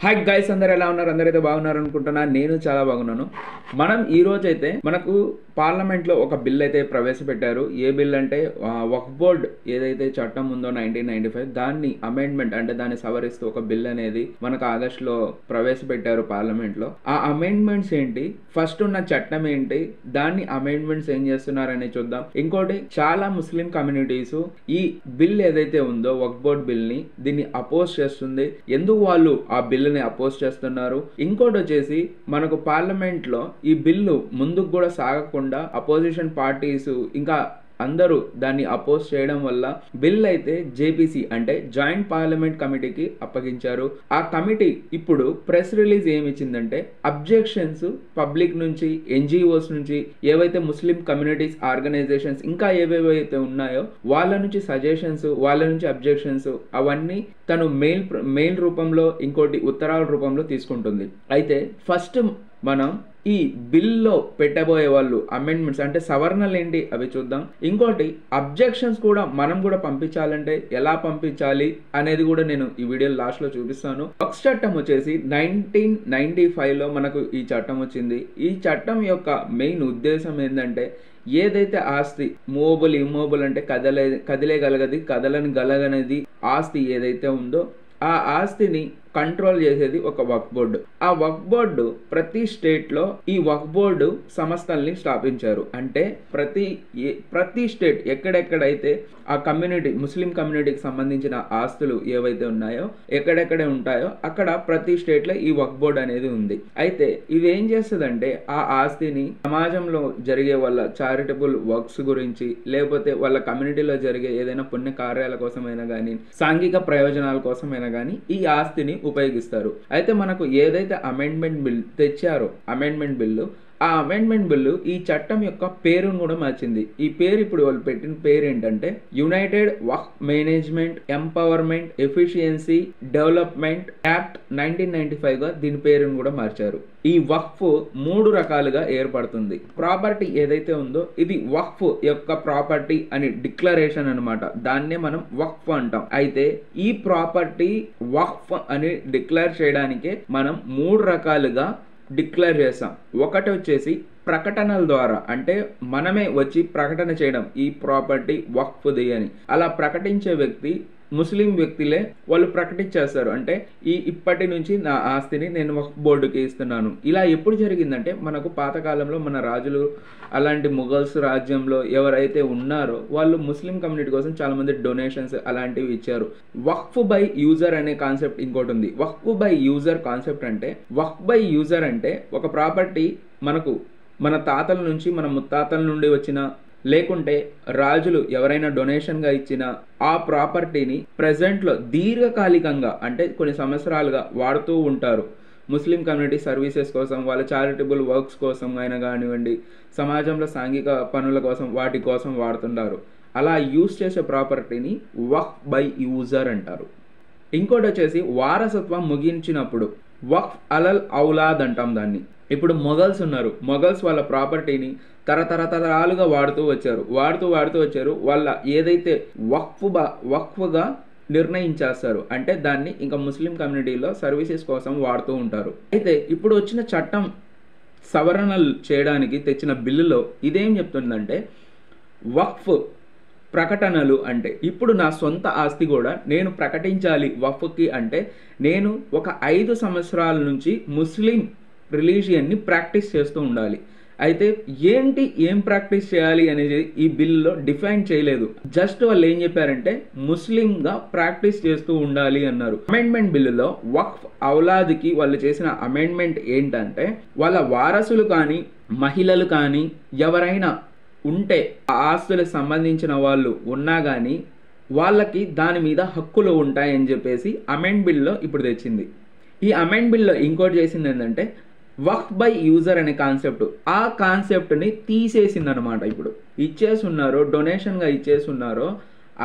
Hi guys, అందరు ఎలా ఉన్నారు? అందరైతే బాగున్నారు అనుకుంటున్నా. నేను చాలా బాగున్నాను. మనం ఈ రోజు అయితే మనకు పార్లమెంట్లో ఒక బిల్ అయితే ప్రవేశపెట్టారు. ఏ బిల్ అంటే వక్ఫ్ బోర్డ్ ఏదైతే చట్టం ఉందో 1995 దాన్ని అమెండ్మెంట్ అంటే దాన్ని సవరిస్తూ ఒక బిల్ అనేది మనకు ఆగస్టులో ప్రవేశపెట్టారు పార్లమెంట్లో. ఆ అమెండ్మెంట్స్ ఏంటి, ఫస్ట్ ఉన్న చట్టం ఏంటి, దాన్ని అమెండ్మెంట్స్ ఏం చేస్తున్నారని చూద్దాం. ఇంకోటి, చాలా ముస్లిం కమ్యూనిటీస్ ఈ బిల్ ఏదైతే ఉందో వక్ఫ్ బోర్డ్ బిల్ ని దీన్ని అపోజ్ చేస్తుంది. ఎందుకు వాళ్ళు ఆ బిల్లుని అపోజ్ చేస్తున్నారు? ఇంకోటి వచ్చేసి మనకు పార్లమెంట్ లో ఈ బిల్లు ముందుకు కూడా సాగకుండా అపోజిషన్ పార్టీస్ ఇంకా అందరూ దాన్ని అపోజ్ చేయడం వల్ల బిల్ అయితే జేపీసీ అంటే జాయింట్ పార్లమెంట్ కమిటీకి అప్పగించారు. ఆ కమిటీ ఇప్పుడు ప్రెస్ రిలీజ్ ఏమి ఇచ్చిందంటే అబ్జెక్షన్స్ పబ్లిక్ నుంచి, ఎన్జిఓస్ నుంచి, ఏవైతే ముస్లిం కమ్యూనిటీస్ ఆర్గనైజేషన్స్ ఇంకా ఏవేవైతే ఉన్నాయో వాళ్ళ నుంచి సజెషన్స్, వాళ్ళ నుంచి అబ్జెక్షన్స్ అవన్నీ తను మెయిల్ రూపంలో, ఇంకోటి ఉత్తరాల రూపంలో తీసుకుంటుంది. అయితే ఫస్ట్ మనం ఈ బిల్లో పెట్టబోయే వాళ్ళు అమెండ్మెంట్స్ అంటే సవరణలు ఏంటి అవి చూద్దాం. ఇంకోటి, అబ్జెక్షన్స్ కూడా మనం కూడా పంపించాలంటే ఎలా పంపించాలి అనేది కూడా నేను ఈ వీడియో లాస్ట్ లో చూపిస్తాను. వక్ఫ్ చట్టం వచ్చేసి 1995 లో మనకు ఈ చట్టం వచ్చింది. ఈ చట్టం యొక్క మెయిన్ ఉద్దేశం ఏంటంటే ఏదైతే ఆస్తి మూవబుల్, ఇమ్మూవబుల్ అంటే కదిలేగలగది, కదలని గలగనేది ఆస్తి ఏదైతే ఉందో ఆ ఆస్తిని కంట్రోల్ చేసేది ఒక వక్ఫ్ బోర్డు. ఆ వక్ఫ్ బోర్డు ప్రతి స్టేట్ లో ఈ వక్ఫ్ బోర్డు సంస్థల్ని స్థాపించారు. అంటే ప్రతి స్టేట్ ఎక్కడెక్కడైతే ఆ కమ్యూనిటీ, ముస్లిం కమ్యూనిటీకి సంబంధించిన ఆస్తులు ఏవైతే ఉన్నాయో, ఎక్కడెక్కడ ఉంటాయో అక్కడ ప్రతి స్టేట్ లో ఈ వక్ఫ్ బోర్డు అనేది ఉంది. అయితే ఇవి ఏం చేస్తుందంటే ఆ ఆస్తిని సమాజంలో జరిగే వాళ్ళ చారిటబుల్ వర్క్స్ గురించి, లేకపోతే వాళ్ళ కమ్యూనిటీలో జరిగే ఏదైనా పుణ్య కార్యాల కోసమైనా కానీ, సాంఘిక ప్రయోజనాల కోసమైనా కానీ ఈ ఆస్తిని ఉపయోగిస్తారు. అయితే మనకు ఏదైతే అమెండ్మెంట్ బిల్ తెచ్చారో ఆ అమెండ్మెంట్ బిల్లు ఈ చట్టం యొక్క పేరును కూడా మార్చింది. ఈ పేరు ఇప్పుడు వాళ్ళు పెట్టిన పేరు ఏంటంటే united waqf management empowerment efficiency development act 1995 గా దీని పేరును కూడా మార్చారు. ఈ వక్ఫ్ 3 రకాలుగా ఏర్పడుతుంది. ప్రాపర్టీ ఏదైతే ఉందో ఇది వక్ఫ్ యొక్క ప్రాపర్టీ అని డిక్లరేషన్ అన్నమాట. దాన్నే మనం వక్ఫ్ అంటాం. అయితే ఈ ప్రాపర్టీ వక్ఫ్ అని డిక్లేర్ చేయడానికే మనం 3 రకాలుగా డిక్లేర్ చేస్తాం. ఒకటి వచ్చేసి ప్రకటనల ద్వారా, అంటే మనమే వచ్చి ప్రకటన చేయడం ఈ ప్రాపర్టీ వక్ఫ్ది అని. అలా ప్రకటించే వ్యక్తి ముస్లిం వ్యక్తులే వాళ్ళు ప్రకటించేస్తారు. అంటే ఇప్పటి నుంచి నా ఆస్తిని నేను వక్ఫ్ బోర్డుకి ఇస్తున్నాను. ఇలా ఎప్పుడు జరిగిందంటే మనకు పాతకాలంలో మన రాజులు, అలాంటి ముఘల్స్ రాజ్యంలో ఎవరైతే ఉన్నారో వాళ్ళు ముస్లిం కమ్యూనిటీ కోసం చాలా మంది డొనేషన్స్ అలాంటివి ఇచ్చారు. వక్ఫ్ బై యూజర్ అనే కాన్సెప్ట్ ఇంకోటి ఉంది. వక్ఫ్ బై యూజర్ కాన్సెప్ట్ అంటే, వక్ఫ్ బై యూజర్ అంటే ఒక ప్రాపర్టీ మనకు మన తాతల నుంచి, మన ముత్తాతల నుండి వచ్చిన, లేకుంటే రాజులు ఎవరైనా డొనేషన్గా ఇచ్చిన ఆ ప్రాపర్టీని ప్రెజెంట్లో దీర్ఘకాలికంగా అంటే కొన్ని సంవత్సరాలుగా వాడుతూ ఉంటారు. ముస్లిం కమ్యూనిటీ సర్వీసెస్ కోసం, వాళ్ళ చారిటబుల్ వర్క్స్ కోసం అయినా కానివ్వండి, సమాజంలో సాంఘిక పనుల కోసం, వాటి కోసం వాడుతుంటారు. అలా యూజ్ చేసే ప్రాపర్టీని వక్ఫ్ బై యూజర్ అంటారు. ఇంకోటి వచ్చేసి వారసత్వం ముగించినప్పుడు వక్ఫ్ అలల్ ఔలాద్ అంటాం దాన్ని. ఇప్పుడు మొఘల్స్ ఉన్నారు. మొఘల్స్ వాళ్ళ ప్రాపర్టీని తరతరాలుగా వాడుతూ వచ్చారు. వాళ్ళ ఏదైతే వక్ఫ్గా నిర్ణయించేస్తారు. అంటే దాన్ని ఇంకా ముస్లిం కమ్యూనిటీలో సర్వీసెస్ కోసం వాడుతూ ఉంటారు. అయితే ఇప్పుడు వచ్చిన చట్టం సవరణలు చేయడానికి తెచ్చిన బిల్లులో ఇదేం చెప్తుందంటే, వక్ఫ్ ప్రకటనలు అంటే ఇప్పుడు నా సొంత ఆస్తి కూడా నేను ప్రకటించాలి వక్ఫ్కి. అంటే నేను ఒక 5 సంవత్సరాల నుంచి ముస్లిం రిలీజియన్ని ప్రాక్టీస్ చేస్తూ ఉండాలి. అయితే ఏం ప్రాక్టీస్ చేయాలి అనేది ఈ బిల్లులో డిఫైన్ చేయలేదు. జస్ట్ వాళ్ళు ఏం చెప్పారంటే ముస్లింగా ప్రాక్టీస్ చేస్తూ ఉండాలి అన్నారు. అమెండ్మెంట్ బిల్లులో వక్ఫ్ ఔలాద్కి వాళ్ళు చేసిన అమెండ్మెంట్ ఏంటంటే, వాళ్ళ వారసులు కానీ, మహిళలు కానీ ఎవరైనా ఉంటే, ఆ ఆస్తులకు సంబంధించిన వాళ్ళు ఉన్నా కానీ వాళ్ళకి దాని మీద హక్కులు ఉంటాయని చెప్పేసి అమెండ్ బిల్లో ఇప్పుడు తెచ్చింది. ఈ అమెండ్ బిల్లో ఇంకోటి చేసింది ఏంటంటే వక్ఫ్ బై యూజర్ అనే కాన్సెప్ట్, ఆ కాన్సెప్ట్ని తీసేసింది అనమాట. ఇప్పుడు ఇచ్చేసున్నారో, డొనేషన్గా ఇచ్చేసున్నారో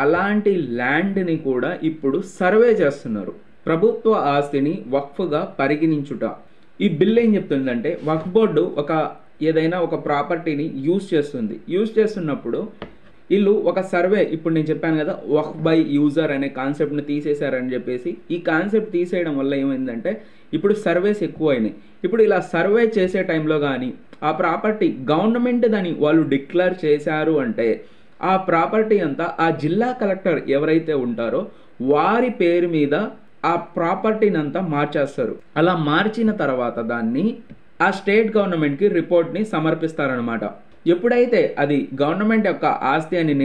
అలాంటి ల్యాండ్ని కూడా ఇప్పుడు సర్వే చేస్తున్నారు. ప్రభుత్వ ఆస్తిని వక్ఫ్గా పరిగణించుట. ఈ బిల్ ఏం చెప్తుందంటే, వక్ఫ్ బోర్డు ఏదైనా ఒక ప్రాపర్టీని యూజ్ చేస్తున్నప్పుడు వీళ్ళు ఒక సర్వే, ఇప్పుడు నేను చెప్పాను కదా వక్ఫ్ బై యూజర్ అనే కాన్సెప్ట్ని తీసేశారని చెప్పేసి, ఈ కాన్సెప్ట్ తీసేయడం వల్ల ఏమైందంటే ఇప్పుడు సర్వేస్ ఎక్కువ అయినాయి. ఇప్పుడు ఇలా సర్వే చేసే టైంలో కానీ ఆ ప్రాపర్టీ గవర్నమెంట్ దాన్ని వాళ్ళు డిక్లేర్ చేశారు అంటే ఆ ప్రాపర్టీ అంతా ఆ జిల్లా కలెక్టర్ ఎవరైతే ఉంటారో వారి పేరు మీద ఆ ప్రాపర్టీని అంతా మార్చేస్తారు. అలా మార్చిన తర్వాత దాన్ని ఆ స్టేట్ గవర్నమెంట్కి రిపోర్ట్ని సమర్పిస్తారనమాట. ఎప్పుడైతే అది గవర్నమెంట్ యొక్క ఆస్తి అని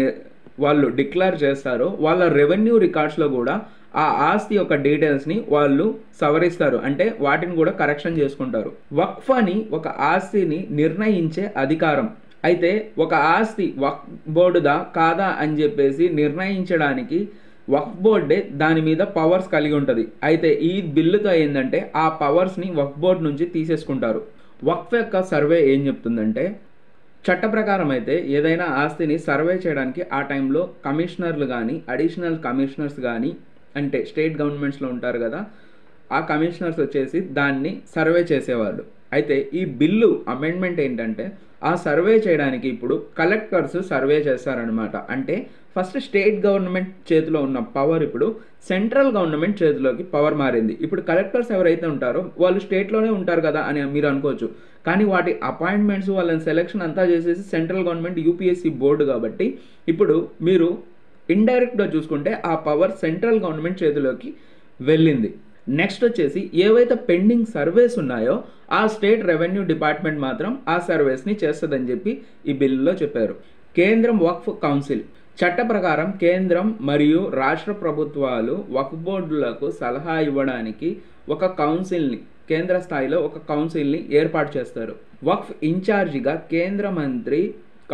వాళ్ళు డిక్లేర్ చేస్తారో వాళ్ళ రెవెన్యూ రికార్డ్స్లో కూడా ఆ ఆస్తి యొక్క డీటెయిల్స్ని వాళ్ళు సవరిస్తారు, అంటే వాటిని కూడా కరెక్షన్ చేసుకుంటారు. వక్ఫ్ అని ఒక ఆస్తిని నిర్ణయించే అధికారం. అయితే ఒక ఆస్తి వక్ఫ్ బోర్డుదా కాదా అని చెప్పేసి నిర్ణయించడానికి వక్ఫ్ బోర్డే దాని మీద పవర్స్ కలిగి ఉంటుంది. అయితే ఈ బిల్లుతో ఏంటంటే ఆ పవర్స్ని వక్ఫ్ బోర్డు నుంచి తీసేసుకుంటారు. వక్ఫ్ యొక్క సర్వే ఏం చెప్తుందంటే చట్ట ప్రకారం అయితే ఏదైనా ఆస్తిని సర్వే చేయడానికి ఆ టైంలో కమిషనర్లు కానీ అడిషనల్ కమిషనర్స్ కానీ, అంటే స్టేట్ గవర్నమెంట్స్లో ఉంటారు కదా, ఆ కమిషనర్స్ వచ్చేసి దాన్ని సర్వే చేసేవాళ్ళు. అయితే ఈ బిల్లు అమెండ్మెంట్ ఏంటంటే ఆ సర్వే చేయడానికి ఇప్పుడు కలెక్టర్స్ సర్వే చేస్తారనమాట. అంటే ఫస్ట్ స్టేట్ గవర్నమెంట్ చేతిలో ఉన్న పవర్ ఇప్పుడు సెంట్రల్ గవర్నమెంట్ చేతిలోకి పవర్ మారింది. ఇప్పుడు కలెక్టర్స్ ఎవరైతే ఉంటారో వాళ్ళు స్టేట్లోనే ఉంటారు కదా అని మీరు అనుకోవచ్చు, కానీ వాటి అపాయింట్మెంట్స్ వాళ్ళని సెలెక్షన్ అంతా చేసేసి సెంట్రల్ గవర్నమెంట్ యూపీఎస్సీ బోర్డు కాబట్టి ఇప్పుడు మీరు ఇండైరెక్ట్గా చూసుకుంటే ఆ పవర్ సెంట్రల్ గవర్నమెంట్ చేతిలోకి వెళ్ళింది. నెక్స్ట్ వచ్చేసి ఏవైతే పెండింగ్ సర్వేస్ ఉన్నాయో ఆ స్టేట్ రెవెన్యూ డిపార్ట్మెంట్ మాత్రం ఆ సర్వేస్ని చేస్తుందని చెప్పి ఈ బిల్లులో చెప్పారు. కేంద్రం వక్ఫ్ కౌన్సిల్ చట్ట ప్రకారం కేంద్రం మరియు రాష్ట్ర ప్రభుత్వాలు వక్ఫ్ బోర్డులకు సలహా ఇవ్వడానికి ఒక కౌన్సిల్ని, కేంద్ర స్థాయిలో ఒక కౌన్సిల్ని ఏర్పాటు చేస్తారు. వక్ఫ్ ఇన్ఛార్జిగా కేంద్ర మంత్రి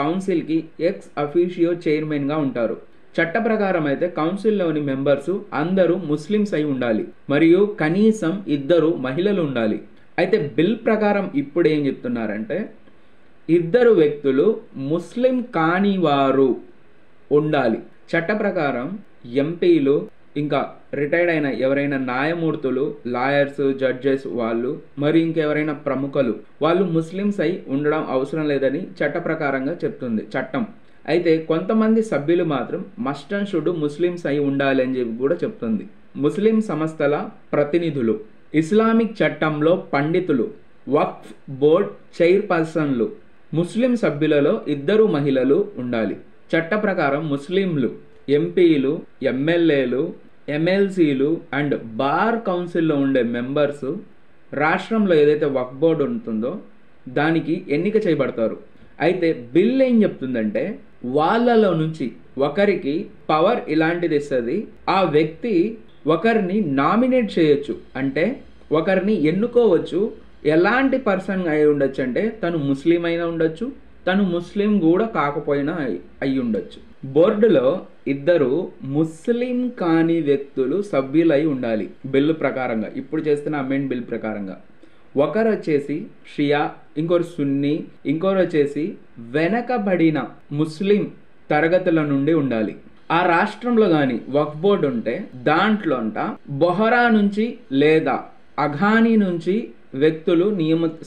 కౌన్సిల్కి ఎక్స్ అఫీషియో చైర్మన్గా ఉంటారు. చట్ట ప్రకారం అయితే కౌన్సిల్లోని మెంబర్స్ అందరూ ముస్లిమ్స్ అయి ఉండాలి మరియు కనీసం 2 మహిళలు ఉండాలి. అయితే బిల్ ప్రకారం ఇప్పుడు ఏం చెప్తున్నారంటే 2 వ్యక్తులు ముస్లిం కాని వారు ఉండాలి. చట్ట ప్రకారం ఎంపీలు ఇంకా రిటైర్డ్ అయిన ఎవరైనా న్యాయమూర్తులు, లాయర్స్, జడ్జెస్ వాళ్ళు మరి ఇంకెవరైనా ప్రముఖులు వాళ్ళు ముస్లిమ్స్ అయి ఉండడం అవసరం లేదని చట్ట ప్రకారంగా చెప్తుంది చట్టం. అయితే కొంతమంది సభ్యులు మాత్రం మస్ట్ అండ్ షుడ్ ముస్లిమ్స్ అయి ఉండాలి అని చెప్పి కూడా చెప్తుంది. ముస్లిం సంస్థల ప్రతినిధులు, ఇస్లామిక్ చట్టంలో పండితులు, వక్ఫ్ బోర్డ్ చైర్పర్సన్లు, ముస్లిం సభ్యులలో 2 మహిళలు ఉండాలి. చట్ట ప్రకారం ముస్లింలు ఎంపీలు, ఎమ్మెల్యేలు, ఎమ్మెల్సీలు అండ్ బార్ కౌన్సిల్లో ఉండే మెంబర్స్ రాష్ట్రంలో ఏదైతే వక్ఫ్ బోర్డు ఉంటుందో దానికి ఎన్నిక చేయబడతారు. అయితే బిల్ ఏం చెప్తుందంటే వాళ్ళలో నుంచి ఒకరికి పవర్ ఇలాంటిది ఇస్తుంది. ఆ వ్యక్తి ఒకరిని నామినేట్ చేయొచ్చు, అంటే ఒకరిని ఎన్నుకోవచ్చు. ఎలాంటి పర్సన్ అయి ఉండొచ్చు అంటే తను ముస్లిం అయినా ఉండొచ్చు, తను ముస్లిం కూడా కాకపోయినా అయి ఉండొచ్చు. బోర్డులో 2 ముస్లిం కాని వ్యక్తులు సభ్యులై ఉండాలి బిల్లు ప్రకారంగా, ఇప్పుడు చేస్తున్న అమెండ్ బిల్ ప్రకారంగా. ఒకరు వచ్చేసి షియా, ఇంకొకరు సున్నీ, ఇంకొకరు వచ్చేసి వెనకబడిన ముస్లిం తరగతుల నుండి ఉండాలి. ఆ రాష్ట్రంలో కానీ వక్ఫ్ బోర్డు ఉంటే దాంట్లో బొహరా నుంచి లేదా అఘానీ నుంచి వ్యక్తులు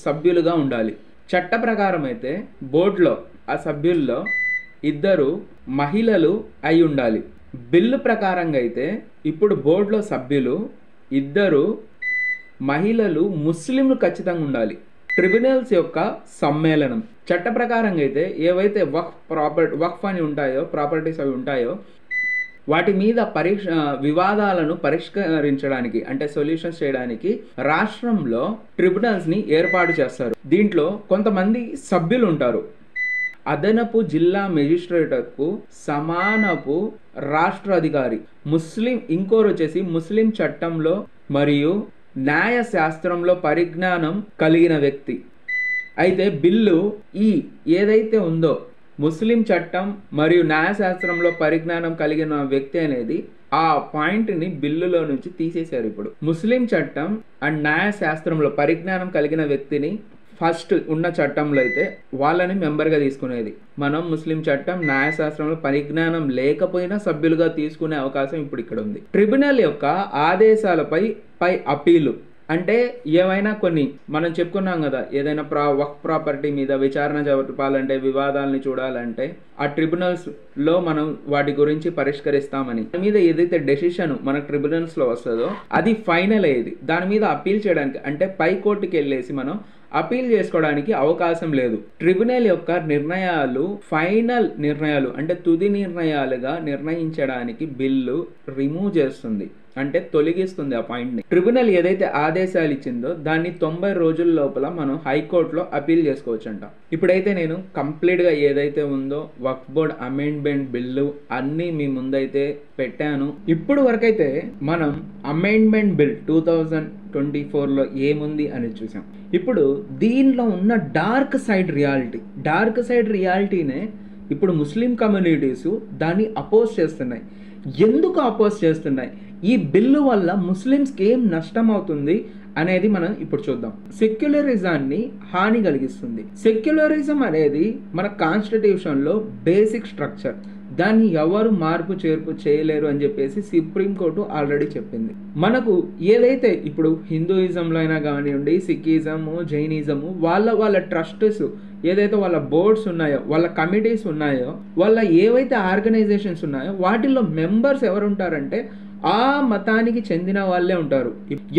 సభ్యులుగా ఉండాలి. చట్ట ప్రకారం అయితే బోర్డులో ఆ సభ్యుల్లో 2 మహిళలు అయి ఉండాలి. బిల్లు ప్రకారంగా అయితే ఇప్పుడు బోర్డులో సభ్యులు 2 మహిళలు, ముస్లింలు ఖచ్చితంగా ఉండాలి. ట్రిబ్యునల్స్ యొక్క సమ్మేళనం చట్ట ప్రకారంగా అయితే ఏవైతే వక్ఫ్ అని ఉంటాయో, ప్రాపర్టీస్ అవి ఉంటాయో వాటి మీద వివాదాలను పరిష్కరించడానికి, అంటే సొల్యూషన్స్ చేయడానికి రాష్ట్రంలో ట్రిబ్యునల్స్ని ఏర్పాటు చేస్తారు. దీంట్లో కొంతమంది సభ్యులు ఉంటారు. అదనపు జిల్లా మెజిస్ట్రేట్కు సమానపు రాష్ట్ర అధికారి, ఇంకోరు వచ్చేసి ముస్లిం చట్టంలో మరియు న్యాయ శాస్త్రంలో పరిజ్ఞానం కలిగిన వ్యక్తి. అయితే బిల్లు ఏదైతే ఉందో ముస్లిం చట్టం మరియు న్యాయశాస్త్రంలో పరిజ్ఞానం కలిగిన వ్యక్తి అనేది ఆ పాయింట్ని బిల్లులో నుంచి తీసేశారు. ఇప్పుడు ముస్లిం చట్టం అండ్ న్యాయశాస్త్రంలో పరిజ్ఞానం కలిగిన వ్యక్తిని ఫస్ట్ ఉన్న చట్టంలో అయితే వాళ్ళని మెంబర్గా తీసుకునేది. మనం ముస్లిం చట్టం, న్యాయశాస్త్రంలో పరిజ్ఞానం లేకపోయినా సభ్యులుగా తీసుకునే అవకాశం ఇప్పుడు ఇక్కడ ఉంది. ట్రిబ్యునల్ యొక్క ఆదేశాలపై అప్పీలు అంటే ఏవైనా కొన్ని మనం చెప్పుకున్నాం కదా, ఏదైనా వక్ఫ్ ప్రాపర్టీ మీద విచారణ జరపాలంటే, వివాదాలని చూడాలంటే ఆ ట్రిబ్యునల్స్లో మనం వాటి గురించి పరిష్కరిస్తామని. దాని మీద ఏదైతే డెసిషన్ మన ట్రిబ్యునల్స్లో వస్తుందో అది ఫైనల్ అయ్యేది. దాని మీద అప్పీల్ చేయడానికి అంటే పై కోర్టుకి వెళ్ళేసి మనం అప్పీల్ చేసుకోవడానికి అవకాశం లేదు. ట్రిబ్యునల్ యొక్క నిర్ణయాలు ఫైనల్ నిర్ణయాలు అంటే తుది నిర్ణయాలుగా నిర్ణయించడానికి బిల్లు రిమూవ్ చేస్తుంది, అంటే తొలగిస్తుంది ఆ పాయింట్ని. ట్రిబ్యునల్ ఏదైతే ఆదేశాలు ఇచ్చిందో దాన్ని 90 రోజుల లోపల మనం హైకోర్టులో అప్పీల్ చేసుకోవచ్చు అంట. ఇప్పుడైతే నేను కంప్లీట్గా ఏదైతే ఉందో వక్ఫ్ బోర్డ్ అమెండ్మెంట్ బిల్లు అన్నీ మీ ముందైతే పెట్టాను. ఇప్పుడు వరకైతే మనం అమెండ్మెంట్ బిల్ 2024లో ఏముంది అని చూసాం. ఇప్పుడు దీనిలో ఉన్న డార్క్ సైడ్ రియాలిటీనే ఇప్పుడు ముస్లిం కమ్యూనిటీస్ దాన్ని అపోజ్ చేస్తున్నాయి. ఎందుకు అపోజ్ చేస్తున్నాయి? ఈ బిల్లు వల్ల ముస్లిమ్స్కి ఏం నష్టం అవుతుంది అనేది మనం ఇప్పుడు చూద్దాం. సెక్యులరిజాన్ని హాని కలిగిస్తుంది. సెక్యులరిజం అనేది మన కాన్స్టిట్యూషన్లో బేసిక్ స్ట్రక్చర్. దాన్ని ఎవరు మార్పు చేర్పు చేయలేరు అని చెప్పేసి సుప్రీంకోర్టు ఆల్రెడీ చెప్పింది. మనకు ఏదైతే ఇప్పుడు హిందూయిజంలో అయినా కానివ్వండి, సిక్కిజము, జైనిజము, వాళ్ళ ట్రస్ట్స్ ఏదైతే వాళ్ళ బోర్డ్స్ ఉన్నాయో, వాళ్ళ కమిటీస్ ఉన్నాయో, వాళ్ళ ఏవైతే ఆర్గనైజేషన్స్ ఉన్నాయో వాటిల్లో మెంబర్స్ ఎవరు ఉంటారంటే ఆ మతానికి చెందిన వాళ్ళే ఉంటారు.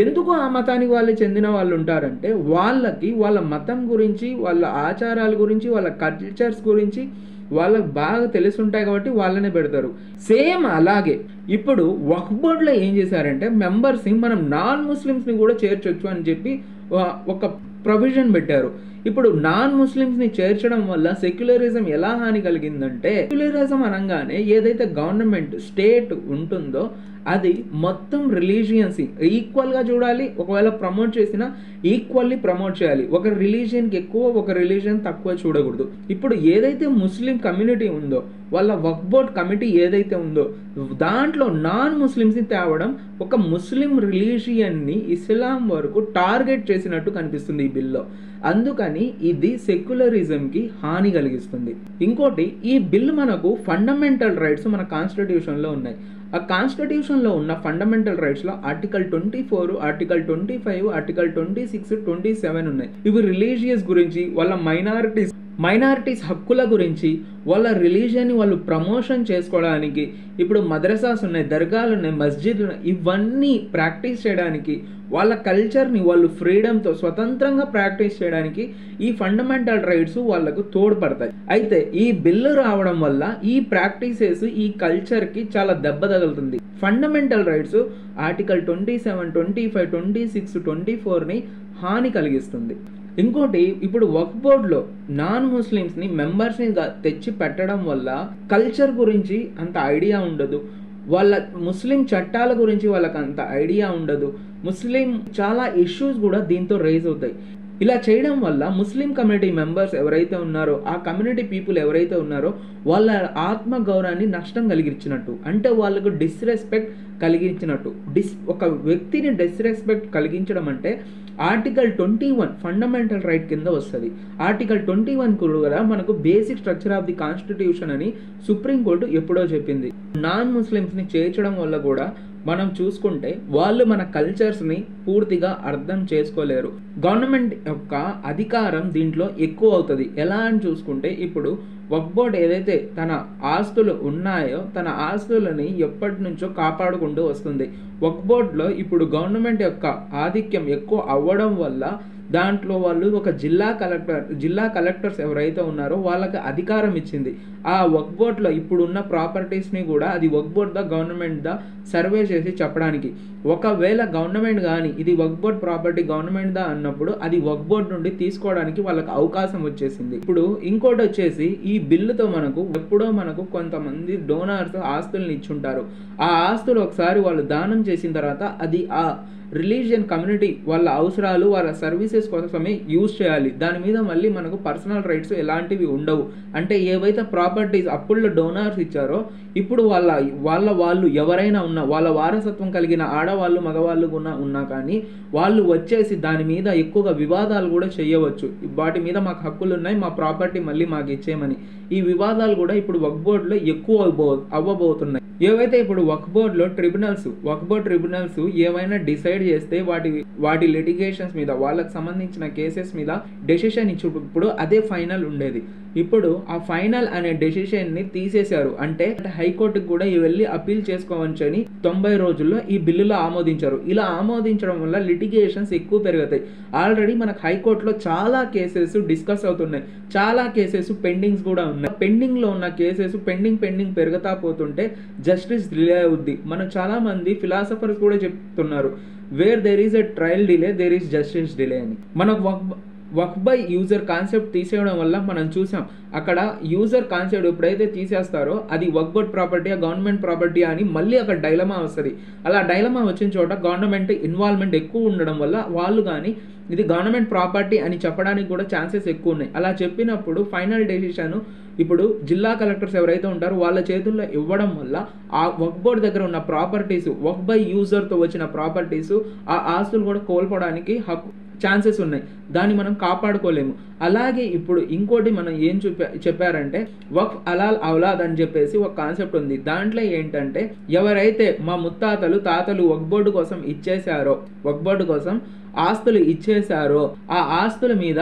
ఎందుకు ఆ మతానికి వాళ్ళు చెందిన వాళ్ళు ఉంటారంటే వాళ్ళకి వాళ్ళ మతం గురించి, వాళ్ళ ఆచారాల గురించి, వాళ్ళ కల్చర్స్ గురించి వాళ్ళకి బాగా తెలుసుంటాయి కాబట్టి వాళ్ళనే పెడతారు. సేమ్ అలాగే ఇప్పుడు వక్ఫ్ బోర్డులో ఏం చేశారంటే మెంబర్స్ని మనం నాన్ ముస్లిమ్స్ని కూడా చేర్చొచ్చు అని చెప్పి ఒక ప్రొవిజన్ పెట్టారు. ఇప్పుడు నాన్ ముస్లిమ్స్ని చేర్చడం వల్ల సెక్యులరిజం ఎలా హాని కలిగిందంటే, సెక్యులరిజం అనగానే ఏదైతే గవర్నమెంట్ స్టేట్ ఉంటుందో అది మొత్తం రిలీజియన్స్ ఈక్వల్గా చూడాలి. ఒకవేళ ప్రమోట్ చేసినా ఈక్వల్లీ ప్రమోట్ చేయాలి. ఒక రిలీజియన్కి ఎక్కువ, ఒక రిలీజియన్ తక్కువ చూడకూడదు. ఇప్పుడు ఏదైతే ముస్లిం కమ్యూనిటీ ఉందో వాళ్ళ వక్ఫ్ బోర్డ్ కమిటీ ఏదైతే ఉందో దాంట్లో నాన్ ముస్లిమ్స్ని తేవడం ఒక ముస్లిం రిలీజియన్ని ఇస్లాం వరకు టార్గెట్ చేసినట్టు కనిపిస్తుంది ఈ బిల్లో. అందుకని ఇది సెక్యులరిజంకి హాని కలిగిస్తుంది. ఇంకోటి, ఈ బిల్ మనకు ఫండమెంటల్ రైట్స్ మన కాన్స్టిట్యూషన్లో ఉన్నాయి. ఆ కాన్స్టిట్యూషన్లో ఉన్న ఫండమెంటల్ రైట్స్లో ఆర్టికల్ 24, ఆర్టికల్ 25, ఆర్టికల్ 26, 27 ఉన్నాయి. ఇవి రిలీజియస్ గురించి, వాళ్ళ మైనారిటీస్ హక్కుల గురించి, వాళ్ళ రిలీజియన్ని వాళ్ళు ప్రమోషన్ చేసుకోవడానికి, ఇప్పుడు మద్రసాస్ ఉన్నాయి, దర్గాలు ఉన్నాయి, మస్జిద్లు ఉన్నాయి, ఇవన్నీ ప్రాక్టీస్ చేయడానికి, వాళ్ళ కల్చర్ని వాళ్ళు ఫ్రీడమ్తో స్వతంత్రంగా ప్రాక్టీస్ చేయడానికి ఈ ఫండమెంటల్ రైట్స్ వాళ్ళకు తోడ్పడతాయి. అయితే ఈ బిల్లు రావడం వల్ల ఈ ప్రాక్టీసెస్, ఈ కల్చర్కి చాలా దెబ్బ తగులుతుంది. ఫండమెంటల్ రైట్స్ ఆర్టికల్ 27, 25, 26, 24ని హాని కలిగిస్తుంది. ఇంకోటి, ఇప్పుడు వక్ఫ్ బోర్డులో నాన్ ముస్లిమ్స్ని మెంబర్స్ని తెచ్చి పెట్టడం వల్ల కల్చర్ గురించి అంత ఐడియా ఉండదు, వాళ్ళ ముస్లిం చట్టాల గురించి వాళ్ళకి అంత ఐడియా ఉండదు, ముస్లిం చాలా ఇష్యూస్ కూడా దీంతో రైజ్ అవుతాయి. ఇలా చేయడం వల్ల ముస్లిం కమ్యూనిటీ మెంబర్స్ ఎవరైతే ఉన్నారో, ఆ కమ్యూనిటీ పీపుల్ ఎవరైతే ఉన్నారో వాళ్ళ ఆత్మగౌరవాన్ని నష్టం కలిగించినట్టు, అంటే వాళ్ళకు డిస్రెస్పెక్ట్ కలిగించినట్టు. ఒక వ్యక్తిని డిస్రెస్పెక్ట్ కలిగించడం అంటే ఆర్టికల్ 21 ఫండమెంటల్ రైట్ కింద వస్తుంది. ఆర్టికల్ 21 కూడా మనకు basic structure of the constitution అని సుప్రీంకోర్టు ఎప్పుడో చెప్పింది. నాన్ ముస్లిమ్స్ని చేర్చడం వల్ల కూడా మనం చూసుకుంటే వాళ్ళు మన కల్చర్స్ని పూర్తిగా అర్థం చేసుకోలేరు. గవర్నమెంట్ యొక్క అధికారం దీంట్లో ఎక్కువ అవుతుంది. ఎలా అని చూసుకుంటే, ఇప్పుడు వక్ఫ్ బోర్డ్ ఏదైతే తన ఆస్తులు ఉన్నాయో తన ఆస్తులని ఎప్పటి నుంచో కాపాడుకుంటూ వస్తుంది. వక్ఫ్ బోర్డ్లో ఇప్పుడు గవర్నమెంట్ యొక్క ఆధిక్యం ఎక్కువ అవ్వడం వల్ల దాంట్లో వాళ్ళు ఒక జిల్లా కలెక్టర్స్ ఎవరైతే ఉన్నారో వాళ్ళకి అధికారం ఇచ్చింది. ఆ వక్ఫ్ బోర్డ్లో ఇప్పుడున్న ప్రాపర్టీస్ని కూడా అది వక్ఫ్ బోర్డ్ దా గవర్నమెంట్ దా సర్వే చేసి చెప్పడానికి. ఒకవేళ గవర్నమెంట్ కానీ ఇది వక్ఫ్ బోర్డ్ ప్రాపర్టీ గవర్నమెంట్ దా అన్నప్పుడు అది వక్ఫ్ బోర్డ్ నుండి తీసుకోవడానికి వాళ్ళకి అవకాశం వచ్చేసింది. ఇప్పుడు ఇంకోటి వచ్చేసి, ఈ బిల్లుతో మనకు కొంతమంది డోనర్స్ ఆస్తుల్ని ఇచ్చుంటారు. ఆ ఆస్తులు ఒకసారి వాళ్ళు దానం చేసిన తర్వాత అది ఆ రిలీజియన్ కమ్యూనిటీ వాళ్ళ అవసరాలు, వాళ్ళ సర్వీసెస్ కోసమే యూజ్ చేయాలి. దాని మీద మళ్ళీ మనకు పర్సనల్ రైట్స్ ఎలాంటివి ఉండవు. అంటే ఏవైతే ప్రాపర్టీస్ అప్పుల్లో డోనర్స్ ఇచ్చారో ఇప్పుడు వాళ్ళు ఎవరైనా ఉన్నా, వాళ్ళ వారసత్వం కలిగిన ఆడవాళ్ళు మగవాళ్ళు ఉన్నా కానీ వాళ్ళు వచ్చేసి దాని మీద ఎక్కువగా వివాదాలు కూడా చేయవచ్చు. వాటి మీద మాకు హక్కులు ఉన్నాయి, మా ప్రాపర్టీ మళ్ళీ మాకు ఇచ్చేయమని. ఈ వివాదాలు కూడా ఇప్పుడు వక్ఫ్ బోర్డులో ఎక్కువ అవ్వబోతున్నాయి. ఏవైతే ఇప్పుడు వక్ఫ్ బోర్డులో వక్ఫ్ బోర్డ్ ట్రిబ్యునల్స్ ఏమైనా డిసైడ్ చేస్తే వాటి లిటిగేషన్స్ మీద వాళ్ళకి సంబంధించిన కేసెస్ మీద డెసిషన్ ఇచ్చినప్పుడు అదే ఫైనల్ ఉండేది. ఇప్పుడు ఆ ఫైనల్ అనే డెసిషన్ ని తీసేశారు. అంటే హైకోర్టుకి కూడా వెళ్ళి అప్పీల్ చేసుకోవచ్చని 90 రోజుల్లో ఈ బిల్లులో ఆమోదించారు. ఇలా ఆమోదించడం వల్ల లిటిగేషన్స్ ఎక్కువ పెరుగుతాయి. ఆల్రెడీ మనకు హైకోర్టులో చాలా కేసెస్ డిస్కస్ అవుతున్నాయి, చాలా కేసెస్ పెండింగ్స్ కూడా ఉన్నాయి. పెండింగ్ లో ఉన్న కేసెస్ పెండింగ్ పెరుగుతా పోతుంటే జస్టిస్ డిలే అవుద్ది. మనం చాలా మంది ఫిలాసఫర్స్ కూడా చెప్తున్నారు, where there is a trial delay there is justice delay అని. మనకు వక్ఫ్ బై యూజర్ కాన్సెప్ట్ తీసేయడం వల్ల మనం చూసాం, అక్కడ యూజర్ కాన్సెప్ట్ ఎప్పుడైతే తీసేస్తారో అది వక్ఫ్ బోర్డ్ ప్రాపర్టీ గవర్నమెంట్ ప్రాపర్టీ అని మళ్ళీ అక్కడ డైలమా వస్తుంది. అలా డైలమా వచ్చిన చోట గవర్నమెంట్ ఇన్వాల్వ్మెంట్ ఎక్కువ ఉండడం వల్ల వాళ్ళు కానీ ఇది గవర్నమెంట్ ప్రాపర్టీ అని చెప్పడానికి కూడా ఛాన్సెస్ ఎక్కువ ఉన్నాయి. అలా చెప్పినప్పుడు ఫైనల్ డెసిషన్ ఇప్పుడు జిల్లా కలెక్టర్స్ ఎవరైతే ఉంటారో వాళ్ళ చేతుల్లో ఇవ్వడం వల్ల ఆ వక్ఫ్ బోర్డ్ దగ్గర ఉన్న ప్రాపర్టీస్ వక్ఫ్ బై యూజర్తో వచ్చిన ప్రాపర్టీస్ ఆ ఆస్తులు కూడా కోల్పోవడానికి ఛాన్సెస్ ఉన్నాయి. దాన్ని మనం కాపాడుకోలేము. అలాగే ఇప్పుడు ఇంకోటి మనం ఏం చెప్పారంటే వక్ఫ్ అలాల్ ఔలాద్ అని చెప్పేసి ఒక కాన్సెప్ట్ ఉంది. దాంట్లో ఏంటంటే ఎవరైతే మా తాతలు వక్ఫ్ బోర్డు కోసం ఇచ్చేశారో, వక్ఫ్ బోర్డు కోసం ఆస్తులు ఇచ్చేశారో ఆ ఆస్తుల మీద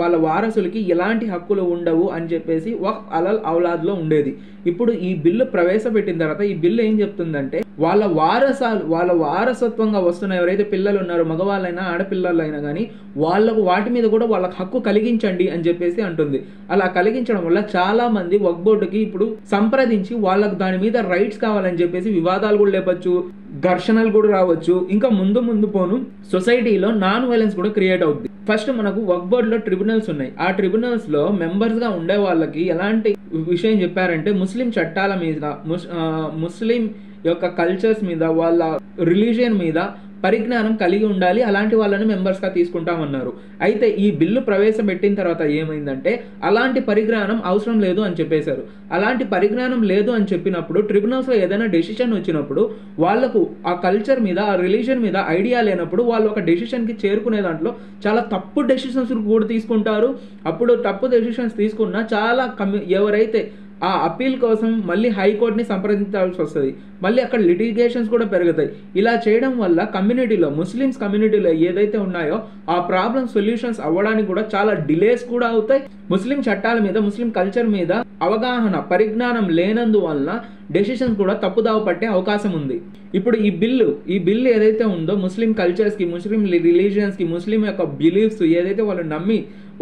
వాళ్ళ వారసులకి ఎలాంటి హక్కులు ఉండవు అని చెప్పేసి వక్ఫ్ అలాల్ ఔలాద్ లో ఉండేది. ఇప్పుడు ఈ బిల్లు ప్రవేశపెట్టిన తర్వాత ఈ బిల్లు ఏం చెప్తుందంటే వాళ్ళ వారసత్వంగా వస్తున్న ఎవరైతే పిల్లలు ఉన్నారో, మగవాళ్ళైనా ఆడపిల్లలైనా కానీ వాళ్ళకు వాటి మీద కూడా వాళ్ళకి హక్కు కలిగించండి అని చెప్పేసి అంటుంది. అలా కలిగించడం వల్ల చాలా మంది వక్ఫ్ బోర్డుకి ఇప్పుడు సంప్రదించి వాళ్ళకు దాని మీద రైట్స్ కావాలని చెప్పేసి వివాదాలు కూడా లేపచ్చు, ఘర్షణలు కూడా రావచ్చు. ఇంకా ముందు పోను సొసైటీలో నాన్ వైలెన్స్ కూడా క్రియేట్ అవుద్ది. ఫస్ట్ మనకు వక్ఫ్ బోర్డులో ట్రిబ్యునల్స్ ఉన్నాయి. ఆ ట్రిబ్యునల్స్ లో మెంబర్స్ గా ఉండే వాళ్ళకి ఎలాంటి విషయం చెప్పారంటే ముస్లిం చట్టాల మీద, ముస్లిం యొక్క కల్చర్స్ మీద, వాళ్ళ రిలీజియన్ మీద పరిజ్ఞానం కలిగి ఉండాలి, అలాంటి వాళ్ళని మెంబర్స్గా తీసుకుంటామన్నారు. అయితే ఈ బిల్లు ప్రవేశపెట్టిన తర్వాత ఏమైందంటే అలాంటి పరిజ్ఞానం అవసరం లేదు అని చెప్పేశారు. అలాంటి పరిజ్ఞానం లేదు అని చెప్పినప్పుడు ట్రిబ్యునల్స్లో ఏదైనా డెసిషన్ వచ్చినప్పుడు వాళ్ళకు ఆ కల్చర్ మీద, ఆ రిలీజియన్ మీద ఐడియా లేనప్పుడు వాళ్ళు ఒక డెసిషన్కి చేరుకునే దాంట్లో చాలా తప్పు డెసిషన్స్ కూడా తీసుకుంటారు. అప్పుడు తప్పు డెసిషన్స్ తీసుకున్న చాలా ఎవరైతే ఆ అప్పీల్ కోసం మళ్ళీ హైకోర్టుని సంప్రదించాల్సి వస్తుంది, మళ్ళీ అక్కడ లిటిగేషన్స్ కూడా పెరుగుతాయి. ఇలా చేయడం వల్ల కమ్యూనిటీలో, ముస్లిమ్స్ కమ్యూనిటీలో ఏదైతే ఉన్నాయో ఆ ప్రాబ్లమ్ సొల్యూషన్స్ అవ్వడానికి కూడా చాలా డిలేస్ కూడా అవుతాయి. ముస్లిం చట్టాల మీద, ముస్లిం కల్చర్ మీద అవగాహన, పరిజ్ఞానం లేనందువలన డెసిషన్స్ కూడా తప్పుదావ పట్టే అవకాశం ఉంది. ఇప్పుడు ఈ బిల్లు ఏదైతే ఉందో ముస్లిం కల్చర్స్కి, ముస్లిం రిలీజియన్స్కి, ముస్లిం యొక్క బిలీఫ్స్ ఏదైతే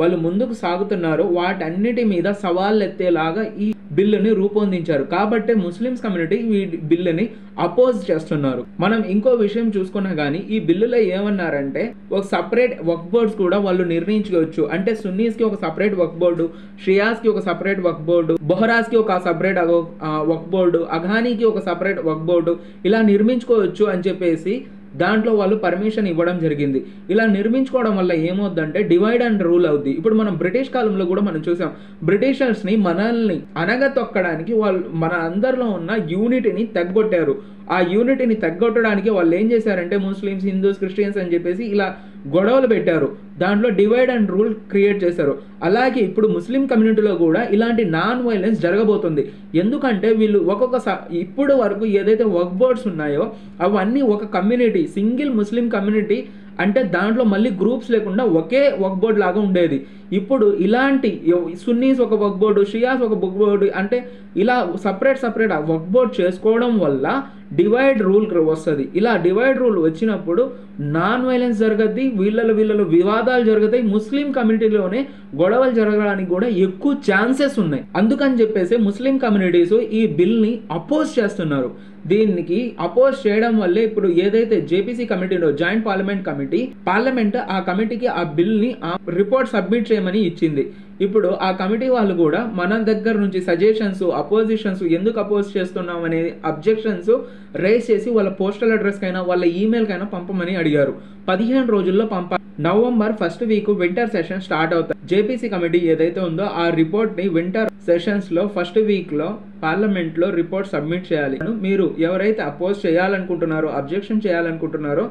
వాళ్ళు ముందుకు సాగుతున్నారో వాటన్నిటి మీద సవాళ్ళు ఎత్తేలాగా ఈ బిల్లుని రూపొందించారు. కాబట్టి ముస్లిమ్స్ కమ్యూనిటీ ఈ బిల్లుని అపోజ్ చేస్తున్నారు. మనం ఇంకో విషయం చూసుకున్నా కానీ ఈ బిల్లులో ఏమన్నారంటే ఒక సపరేట్ వక్ఫ్ బోర్డ్స్ కూడా వాళ్ళు నిర్ణయించుకోవచ్చు. అంటే సున్నీస్కి ఒక సపరేట్ వక్ఫ్ బోర్డు, షియాస్కి ఒక సపరేట్ వక్ఫ్ బోర్డు, బొహరాస్కి ఒక సపరేట్ వక్ఫ్ బోర్డు, అఘానీకి ఒక సపరేట్ వక్ఫ్ బోర్డు ఇలా నిర్మించుకోవచ్చు అని చెప్పేసి దాంట్లో వాళ్ళు పర్మిషన్ ఇవ్వడం జరిగింది. ఇలా నిర్మించుకోవడం వల్ల ఏమవుద్దంటే డివైడ్ అండ్ రూల్ అవుద్ది. ఇప్పుడు మనం బ్రిటిష్ కాలంలో కూడా మనం చూసాం, బ్రిటిషర్స్ని మనల్ని అనగతొక్కడానికి వాళ్ళు మన అందరిలో ఉన్న యూనిటీని తగ్గొట్టారు. ఆ యూనిటీని తగ్గొట్టడానికి వాళ్ళు ఏం చేశారంటే ముస్లిమ్స్, హిందూస్, క్రిస్టియన్స్ అని చెప్పేసి ఇలా గొడవలు పెట్టారు. దాంట్లో డివైడ్ అండ్ రూల్ క్రియేట్ చేశారు. అలాగే ఇప్పుడు ముస్లిం కమ్యూనిటీలో కూడా ఇలాంటి నాన్ వైలెన్స్ జరగబోతుంది. ఎందుకంటే వీళ్ళు ఇప్పుడు వరకు ఏదైతే వక్ఫ్ బోర్డ్స్ ఉన్నాయో అవన్నీ ఒక కమ్యూనిటీ, సింగిల్ ముస్లిం కమ్యూనిటీ, అంటే దాంట్లో మళ్ళీ గ్రూప్స్ లేకుండా ఒకే వక్ఫ్ బోర్డ్ లాగా ఉండేది. ఇప్పుడు ఇలాంటి సున్నీస్ ఒక వక్ఫ్ బోర్డు, షియాస్ ఒక వక్ఫ్ బోర్డు, అంటే ఇలా సపరేట్ వక్ఫ్ బోర్డ్ చేసుకోవడం వల్ల డివైడ్ రూల్ వస్తుంది. ఇలా డివైడ్ రూల్ వచ్చినప్పుడు నాన్ వైలెన్స్ జరగద్ది, వీళ్ళలో వివాదాలు జరుగుతాయి, ముస్లిం కమ్యూనిటీలోనే గొడవలు జరగడానికి కూడా ఎక్కువ ఛాన్సెస్ ఉన్నాయి. అందుకని చెప్పేసి ముస్లిం కమ్యూనిటీస్ ఈ బిల్ని అపోజ్ చేస్తున్నారు. దీనికి అపోజ్ చేయడం వల్లే ఇప్పుడు ఏదైతే జేపీసీ కమిటీలో, జాయింట్ పార్లమెంట్ ఆ కమిటీకి ఆ బిల్ని రిపోర్ట్ సబ్మిట్ చేయమని ఇచ్చింది. ఇప్పుడు ఆ కమిటీ వాళ్ళు కూడా మన దగ్గర నుంచి సజెషన్స్, అపోజిషన్స్, ఎందుకు అపోజ్ చేస్తున్నాం అనే అబ్జెక్షన్స్ రేస్ చేసి వాళ్ళ పోస్టల్ అడ్రస్ కైనా వాళ్ళ ఈమెయిల్ కైనా పంపమని అడిగారు. 15 రోజుల్లో November 1st week winter session start అవుతాయి. జేపీసీ కమిటీ ఏదైతే ఉందో ఆ రిపోర్ట్ ని వింటర్ సెషన్స్లో ఫస్ట్ వీక్లో పార్లమెంట్లో రిపోర్ట్ సబ్మిట్ చేయాలి. మీరు ఎవరైతే అపోజ్ చేయాలనుకుంటున్నారో, అబ్జెక్షన్ చేయాలనుకుంటున్నారో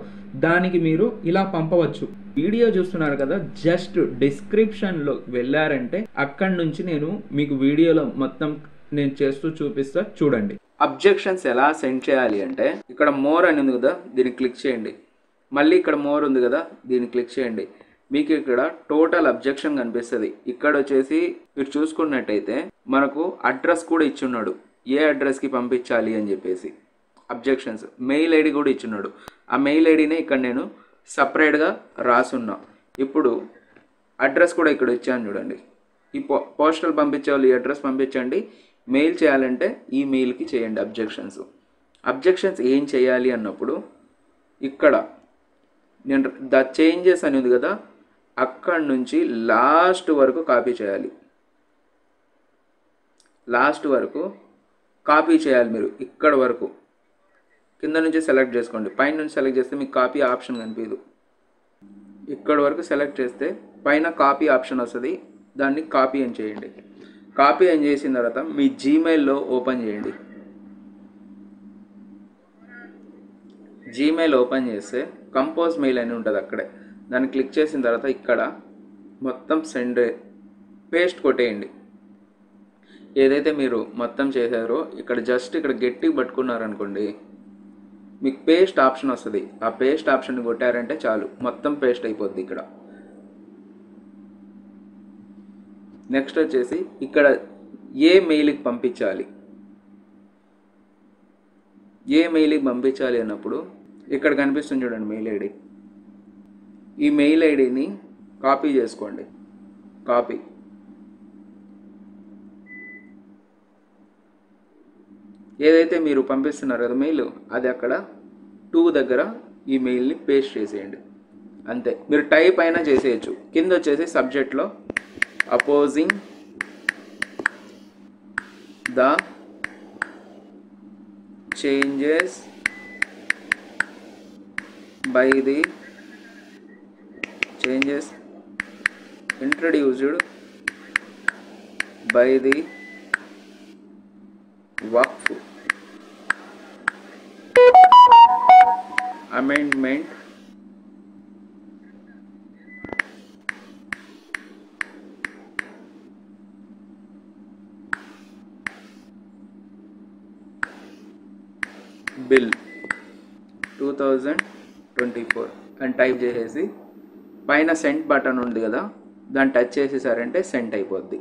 దానికి మీరు ఇలా పంపవచ్చు. వీడియో చూస్తున్నారు కదా, జస్ట్ డిస్క్రిప్షన్లో వెళ్ళారంటే అక్కడి నుంచి నేను మీకు వీడియోలో మొత్తం నేను చేస్తూ చూపిస్తా, చూడండి. అబ్జెక్షన్స్ ఎలా సెండ్ చేయాలి అంటే ఇక్కడ మోర్ అని ఉంది కదా, దీన్ని క్లిక్ చేయండి. మళ్ళీ ఇక్కడ మోర్ ఉంది కదా, దీన్ని క్లిక్ చేయండి. మీకు ఇక్కడ టోటల్ అబ్జెక్షన్ కనిపిస్తుంది. ఇక్కడ వచ్చేసి మీరు చూసుకున్నట్టయితే మనకు అడ్రస్ కూడా ఇచ్చున్నాడు, ఏ అడ్రస్కి పంపించాలి అని చెప్పేసి. అబ్జెక్షన్స్ మెయిల్ ఐడి కూడా ఇచ్చున్నాడు. ఆ మెయిల్ ఐడినే ఇక్కడ నేను సపరేట్గా రాసున్నా. ఇప్పుడు అడ్రస్ కూడా ఇక్కడ ఇచ్చాను చూడండి. ఈ పోస్టల్ పంపించే వాళ్ళు ఈ అడ్రస్ పంపించండి, మెయిల్ చేయాలంటే ఈ మెయిల్కి చేయండి అబ్జెక్షన్స్ ఏం చేయాలి అన్నప్పుడు ఇక్కడ నేను ద చేంజెస్ అని ఉంది కదా, అక్కడి నుంచి లాస్ట్ వరకు కాపీ చేయాలి. లాస్ట్ వరకు కాపీ చేయాలి మీరు. ఇక్కడ వరకు కింద నుంచి సెలెక్ట్ చేసుకోండి. పైన నుంచి సెలెక్ట్ చేస్తే మీకు కాపీ ఆప్షన్ కనిపించదు. ఇక్కడ వరకు సెలెక్ట్ చేస్తే పైన కాపీ ఆప్షన్ వస్తుంది, దాన్ని కాపీ అని చేయండి. కాపీ అని చేసిన తర్వాత మీ జీమెయిల్లో ఓపెన్ చేయండి. జీమెయిల్ ఓపెన్ చేస్తే కంపోజ్ మెయిల్ అని ఉంటుంది అక్కడే. దాన్ని క్లిక్ చేసిన తర్వాత ఇక్కడ మొత్తం సెండ్ పేస్ట్ కొట్టేయండి. ఏదైతే మీరు మొత్తం చేశారో ఇక్కడ జస్ట్ ఇక్కడ గట్టిగా పట్టుకున్నారనుకోండి, మీకు పేస్ట్ ఆప్షన్ వస్తుంది. ఆ పేస్ట్ ఆప్షన్ కొట్టారంటే చాలు, మొత్తం పేస్ట్ అయిపోద్ది ఇక్కడ. నెక్స్ట్ వచ్చేసి ఇక్కడ ఏ మెయిల్కి పంపించాలి, ఏ మెయిల్కి పంపించాలి అన్నప్పుడు ఇక్కడ కనిపిస్తుంది చూడండి మెయిల్ ఐడి. ఈ మెయిల్ ఐడిని కాపీ చేసుకోండి. కాపీ ఏదైతే మీరు పంపిస్తున్నారు కదా మెయిల్, అది అక్కడ 2 దగ్గర ఈ మెయిల్ని పేస్ట్ చేసేయండి. అంతే. మీరు టైప్ అయినా చేసేయచ్చు. కింద వచ్చేసి సబ్జెక్ట్లో opposing the changes by the changes introduced by the Waqf amendment bill 2024 అని టైప్ చేసేసి పైన సెండ్ బటన్ ఉంది కదా, దాన్ని టచ్ చేసేసారంటే సెండ్ అయిపోద్ది.